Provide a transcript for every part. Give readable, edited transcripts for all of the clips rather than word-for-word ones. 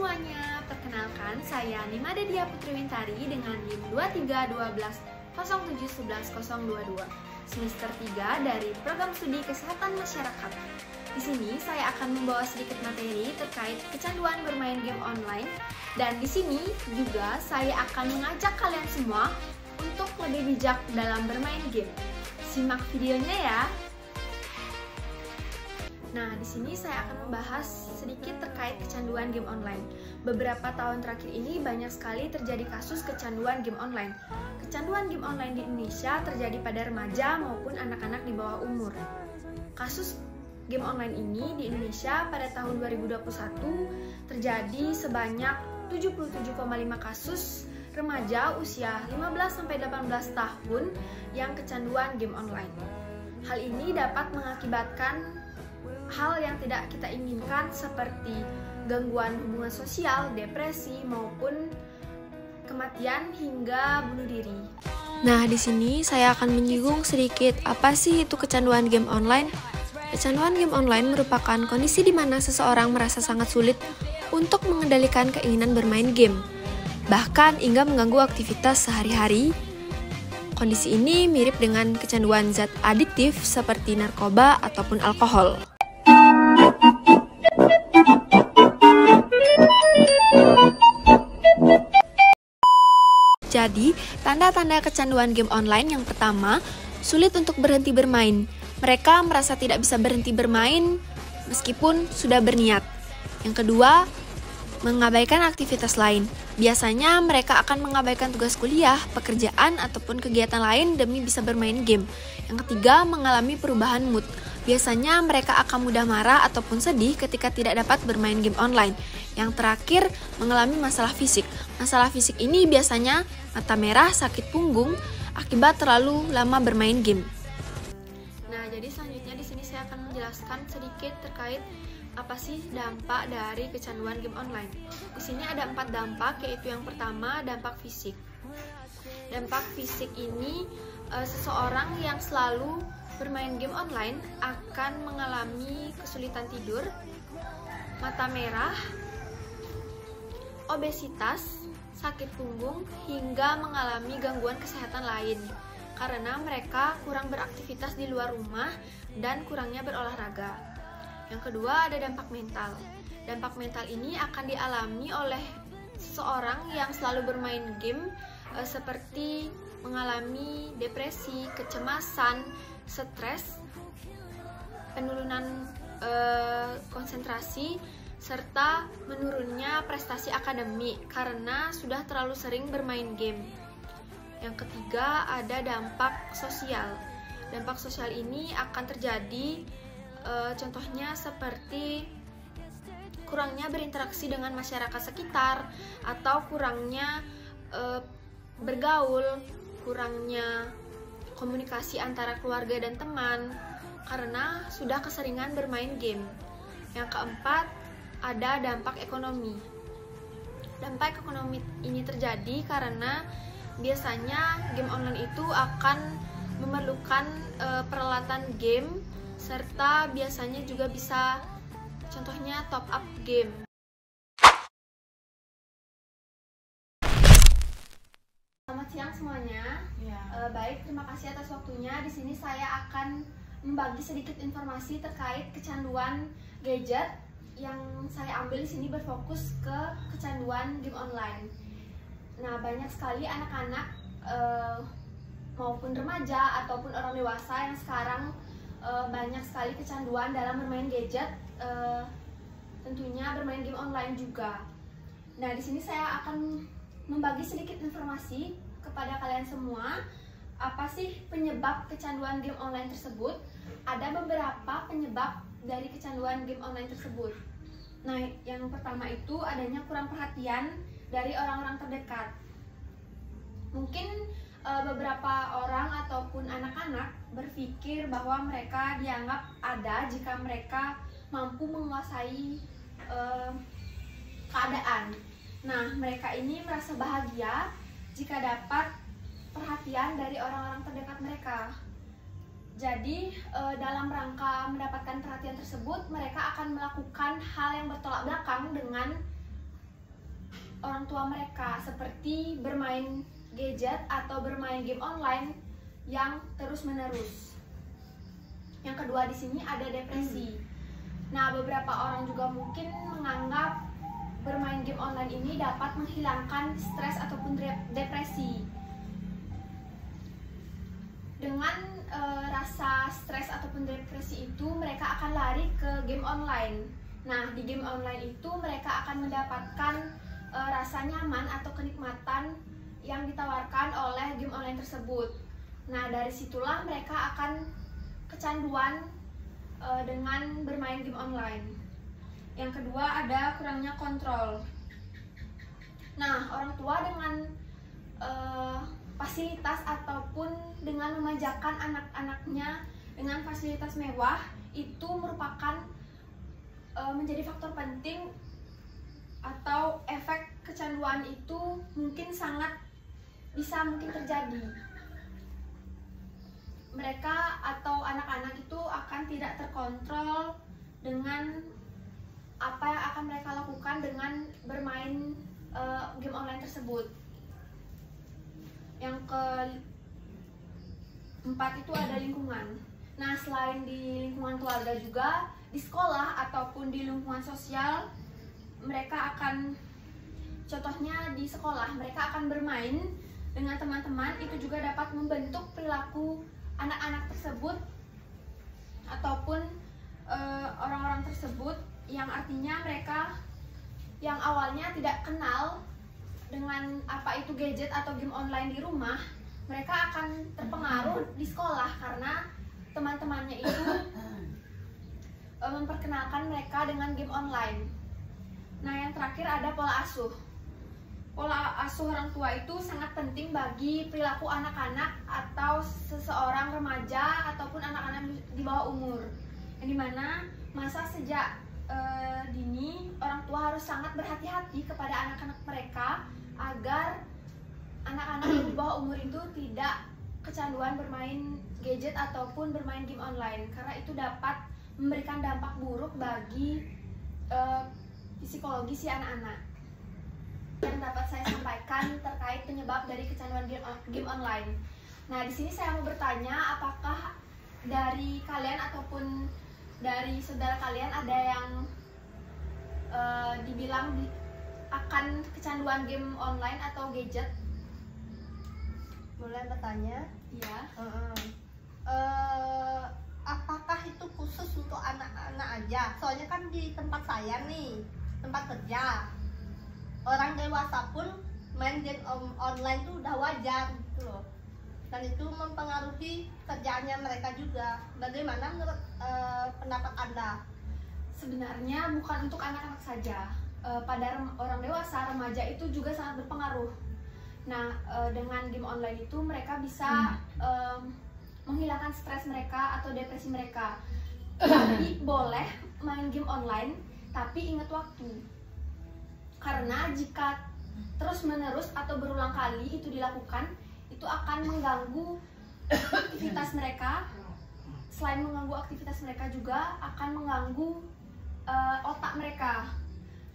semuanya, perkenalkan saya Nimade Dia Putri Wintari dengan NIM 231207111022 semester 3 dari Program Studi Kesehatan Masyarakat. Di sini saya akan membawa sedikit materi terkait kecanduan bermain game online, dan di sini juga saya akan mengajak kalian semua untuk lebih bijak dalam bermain game. Simak videonya ya. Nah, di sini saya akan membahas sedikit terkait kecanduan game online. Beberapa tahun terakhir ini banyak sekali terjadi kasus kecanduan game online. Kecanduan game online di Indonesia terjadi pada remaja maupun anak-anak di bawah umur. Kasus game online ini di Indonesia pada tahun 2021 terjadi sebanyak 77,5 kasus remaja usia 15-18 tahun yang kecanduan game online. Hal ini dapat mengakibatkan hal yang tidak kita inginkan seperti gangguan hubungan sosial, depresi, maupun kematian hingga bunuh diri. Nah, di sini saya akan menyinggung sedikit apa sih itu kecanduan game online. Kecanduan game online merupakan kondisi di mana seseorang merasa sangat sulit untuk mengendalikan keinginan bermain game, bahkan hingga mengganggu aktivitas sehari-hari. Kondisi ini mirip dengan kecanduan zat adiktif seperti narkoba ataupun alkohol. Jadi, tanda-tanda kecanduan game online yang pertama, sulit untuk berhenti bermain. Mereka merasa tidak bisa berhenti bermain meskipun sudah berniat. Yang kedua, mengabaikan aktivitas lain. Biasanya mereka akan mengabaikan tugas kuliah, pekerjaan, ataupun kegiatan lain demi bisa bermain game. Yang ketiga, mengalami perubahan mood. Biasanya mereka akan mudah marah ataupun sedih ketika tidak dapat bermain game online. Yang terakhir, mengalami masalah fisik. Masalah fisik ini biasanya mata merah, sakit punggung akibat terlalu lama bermain game. Nah, jadi selanjutnya di sini saya akan menjelaskan sedikit terkait apa sih dampak dari kecanduan game online. Di sini ada 4 dampak, yaitu yang pertama dampak fisik. Dampak fisik ini seseorang yang selalu bermain game online akan mengalami kesulitan tidur, mata merah, obesitas, sakit punggung, hingga mengalami gangguan kesehatan lain karena mereka kurang beraktivitas di luar rumah dan kurangnya berolahraga. Yang kedua ada dampak mental. Dampak mental ini akan dialami oleh seseorang yang selalu bermain game seperti mengalami depresi, kecemasan, stres, penurunan konsentrasi, serta menurunnya prestasi akademik karena sudah terlalu sering bermain game. Yang ketiga ada dampak sosial. Dampak sosial ini akan terjadi contohnya seperti kurangnya berinteraksi dengan masyarakat sekitar atau kurangnya bergaul, kurangnya komunikasi antara keluarga dan teman karena sudah keseringan bermain game. Yang keempat ada dampak ekonomi. Dampak ekonomi ini terjadi karena biasanya game online itu akan memerlukan peralatan game serta biasanya juga bisa contohnya top up game. Selamat siang semuanya. Baik, terima kasih atas waktunya. Di sini saya akan membagi sedikit informasi terkait kecanduan gadget yang saya ambil di sini berfokus ke kecanduan game online. Nah, banyak sekali anak-anak maupun remaja ataupun orang dewasa yang sekarang banyak sekali kecanduan dalam bermain gadget, tentunya bermain game online juga. Nah, di sini saya akan membagi sedikit informasi kepada kalian semua. Apa sih penyebab kecanduan game online tersebut? Ada beberapa penyebab dari kecanduan game online tersebut. Nah, yang pertama itu adanya kurang perhatian dari orang-orang terdekat. Mungkin beberapa orang ataupun anak-anak berpikir bahwa mereka dianggap ada jika mereka mampu menguasai keadaan. Nah, mereka ini merasa bahagia jika dapat perhatian dari orang-orang terdekat mereka. Jadi, dalam rangka mendapatkan perhatian tersebut, mereka akan melakukan hal yang bertolak belakang dengan orang tua mereka, seperti bermain gadget atau bermain game online yang terus-menerus. Yang kedua di sini ada depresi. Nah, beberapa orang juga mungkin menganggap bermain game online ini dapat menghilangkan stres ataupun depresi. Dengan rasa stres ataupun depresi itu, mereka akan lari ke game online. Nah, di game online itu mereka akan mendapatkan rasa nyaman atau kenikmatan yang ditawarkan oleh game online tersebut. Nah, dari situlah mereka akan kecanduan dengan bermain game online. Yang kedua ada kurangnya kontrol. Nah, orang tua dengan fasilitas ataupun dengan memanjakan anak-anaknya dengan fasilitas mewah itu merupakan menjadi faktor penting atau efek kecanduan itu mungkin terjadi. Mereka atau anak-anak itu akan tidak terkontrol dengan apa yang akan mereka lakukan dengan bermain game online tersebut. Yang keempat itu ada lingkungan. Nah, selain di lingkungan keluarga juga, di sekolah ataupun di lingkungan sosial, mereka akan, contohnya di sekolah, mereka akan bermain dengan teman-teman, itu juga dapat membentuk perilaku anak-anak tersebut ataupun orang-orang tersebut, yang artinya mereka yang awalnya tidak kenal dengan apa itu gadget atau game online di rumah, mereka akan terpengaruh di sekolah karena teman-temannya itu memperkenalkan mereka dengan game online. Nah, yang terakhir ada pola asuh. Pola asuh orang tua itu sangat penting bagi perilaku anak-anak atau seseorang remaja ataupun anak-anak di bawah umur. Yang dimana masa sejak dini orang tua harus sangat berhati-hati kepada anak-anak mereka agar anak-anak yang di bawah umur itu tidak kecanduan bermain gadget ataupun bermain game online, karena itu dapat memberikan dampak buruk bagi psikologi si anak-anak. Yang dapat saya sampaikan terkait penyebab dari kecanduan game online. Nah, di sini saya mau bertanya, apakah dari kalian ataupun dari saudara kalian ada yang dibilang akan kecanduan game online atau gadget? Boleh bertanya? Iya. Apakah itu khusus untuk anak-anak aja? Soalnya kan di tempat saya nih, tempat kerja, orang dewasa pun main game online tuh udah wajar gitu loh. Dan itu mempengaruhi kerjaannya mereka juga. Bagaimana menurut pendapat Anda? Sebenarnya bukan untuk anak-anak saja. Pada orang dewasa, remaja itu juga sangat berpengaruh. Nah, dengan game online itu mereka bisa menghilangkan stres mereka atau depresi mereka. Tapi boleh main game online, tapi ingat waktu. Karena jika terus-menerus atau berulang kali itu dilakukan, itu akan mengganggu aktivitas mereka. Selain mengganggu aktivitas mereka juga akan mengganggu otak mereka.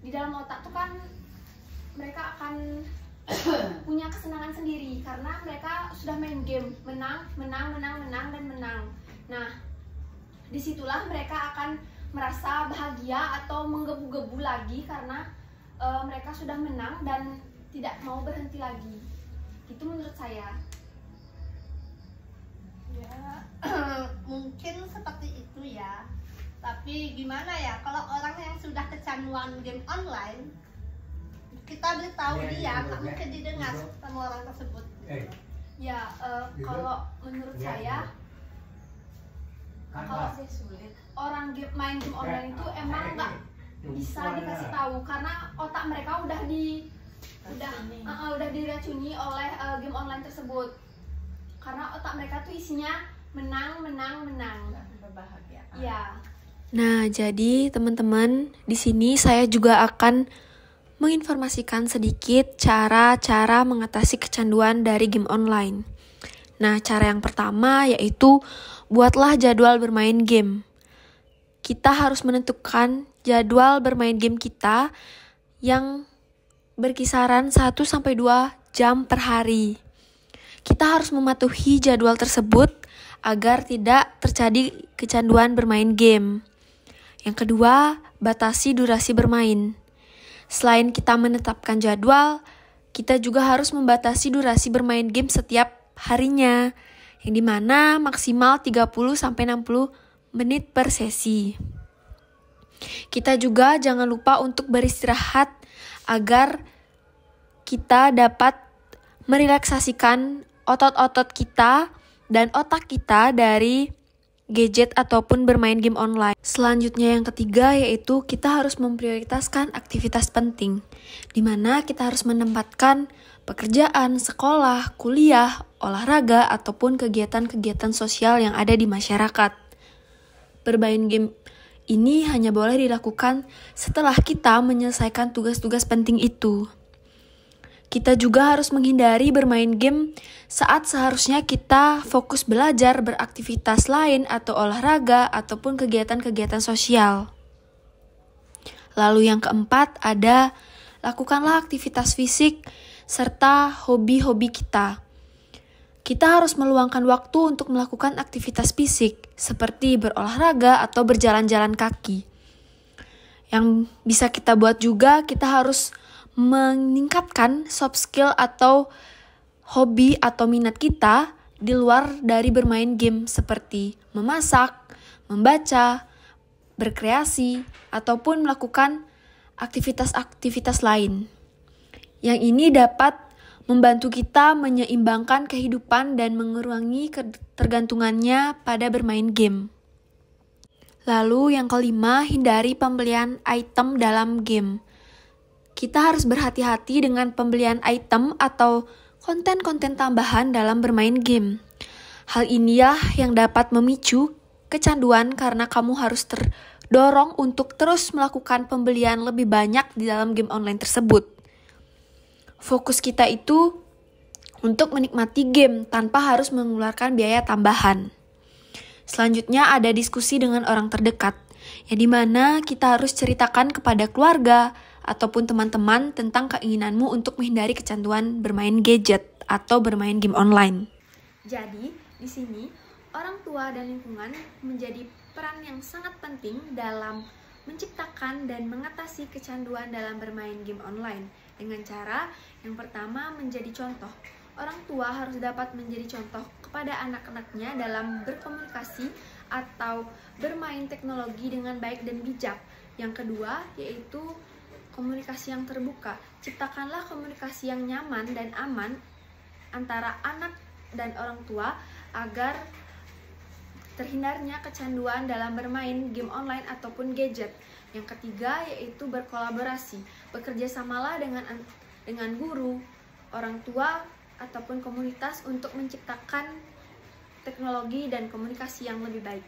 Di dalam otak tuh kan mereka akan punya kesenangan sendiri karena mereka sudah main game, menang, dan menang. Nah, disitulah mereka akan merasa bahagia atau menggebu-gebu lagi karena mereka sudah menang dan tidak mau berhenti lagi. Itu menurut saya. Ya, mungkin seperti itu ya. Tapi gimana ya, kalau orang yang sudah kecanduan game online, kita beritahu dia, nggak mungkin didengar sama orang tersebut. Ya, kalau menurut saya, kalau orang main game online itu emang nggak bisa dikasih tahu karena otak mereka udah diracuni oleh game online tersebut. Karena otak mereka tuh isinya menang. Ya. Nah, jadi teman-teman, di sini saya juga akan menginformasikan sedikit cara-cara mengatasi kecanduan dari game online. Nah, cara yang pertama yaitu buatlah jadwal bermain game. Kita harus menentukan jadwal bermain game kita yang berkisaran 1-2 jam per hari. Kita harus mematuhi jadwal tersebut agar tidak terjadi kecanduan bermain game. Yang kedua, batasi durasi bermain. Selain kita menetapkan jadwal, kita juga harus membatasi durasi bermain game setiap harinya, yang dimana maksimal 30-60 menit per sesi. Kita juga jangan lupa untuk beristirahat agar kita dapat merelaksasikan otot-otot kita dan otak kita dari gadget ataupun bermain game online. Selanjutnya yang ketiga yaitu kita harus memprioritaskan aktivitas penting, di mana kita harus menempatkan pekerjaan, sekolah, kuliah, olahraga, ataupun kegiatan-kegiatan sosial yang ada di masyarakat. Bermain game ini hanya boleh dilakukan setelah kita menyelesaikan tugas-tugas penting itu. Kita juga harus menghindari bermain game saat seharusnya kita fokus belajar, beraktivitas lain, atau olahraga, ataupun kegiatan-kegiatan sosial. Lalu yang keempat ada, lakukanlah aktivitas fisik serta hobi-hobi kita. Kita harus meluangkan waktu untuk melakukan aktivitas fisik, seperti berolahraga atau berjalan-jalan kaki. Yang bisa kita buat juga, kita harus meningkatkan soft skill atau hobi atau minat kita di luar dari bermain game, seperti memasak, membaca, berkreasi, ataupun melakukan aktivitas-aktivitas lain. Yang ini dapat membantu kita menyeimbangkan kehidupan dan mengurangi ketergantungannya pada bermain game. Lalu yang kelima, hindari pembelian item dalam game. Kita harus berhati-hati dengan pembelian item atau konten-konten tambahan dalam bermain game. Hal inilah yang dapat memicu kecanduan karena kamu harus terdorong untuk terus melakukan pembelian lebih banyak di dalam game online tersebut. Fokus kita itu untuk menikmati game tanpa harus mengeluarkan biaya tambahan. Selanjutnya ada diskusi dengan orang terdekat, yang dimana kita harus ceritakan kepada keluarga ataupun teman-teman tentang keinginanmu untuk menghindari kecanduan bermain gadget atau bermain game online. Jadi, di sini orang tua dan lingkungan menjadi peran yang sangat penting dalam menciptakan dan mengatasi kecanduan dalam bermain game online dengan cara yang pertama menjadi contoh. Orang tua harus dapat menjadi contoh kepada anak-anaknya dalam berkomunikasi atau bermain teknologi dengan baik dan bijak. Yang kedua yaitu komunikasi yang terbuka. Ciptakanlah komunikasi yang nyaman dan aman antara anak dan orang tua agar terhindarnya kecanduan dalam bermain game online ataupun gadget. Yang ketiga yaitu berkolaborasi. Bekerja samalah dengan guru, orang tua, ataupun komunitas untuk menciptakan teknologi dan komunikasi yang lebih baik.